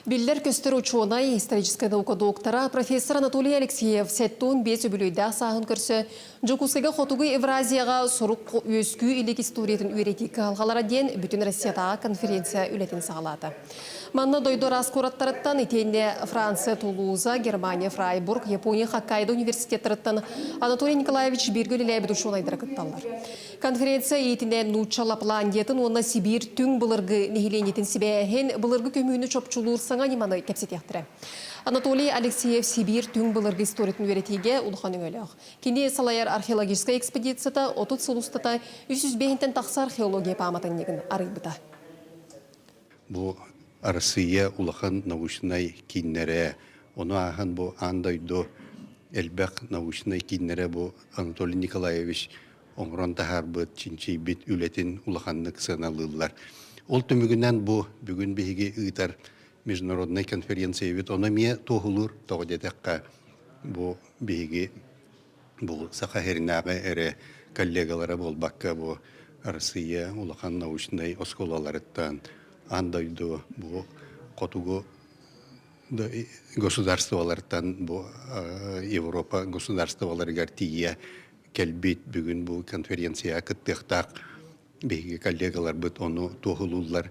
Биллер көстер ученый, историческая наука доктора, профессор Анатолий Алексеев сәттуын бес өбілуйда сағын көрсі, жүкусыға қотуғы Евразияға сұруқ өскү илік историятын үйретекі алғалара ден бүтін Россиядағы конференция үлетін сағалады. Манна дойдор аскораттарыттан итенде Франция, Тулуза, Германия, Фрайбург, Япония, Хоккайдо университеттарыттан Анатолий Николаевич Биргүлі ләбіді ученыйдары кытталар. Конференция итінде Нуча Лапландиятын, онна Сибир түң бұлырғы нехиленетін сібәхен бұлырғы көмүйіні чопчулуыр саңа неманы кәпсет Анатолий Алексеев Сибир түң бұлырғы историятын өретеге ұлғаның өліғ. Кенде салайар археологическая экспедицията 30 сылустата 305-тен тақсы археология паматын неген арыйбыта. Бұл Россия улахан научный киннере, оны ахан бұл андайду элбек научный киннере бұл Анатолий Николаевич оңрон тахар бұд чинчи бит үлетін улаханнык сыналылар. Ол түмігінен бұл бүгін бейге ұйтар международный конференция бит, оны ме тоғылыр тоғдетекқа бұл бейге бұл сақахерінағы әрі коллегалары бол баққа бұл Россия улахан научный осколаларыттан андайду бұл қотуғы государстволардан бұл Европа государстволарыгар тие келбет бүгін бұл конференция кыттықтақ бейге коллегалар бұд оны тоғылулар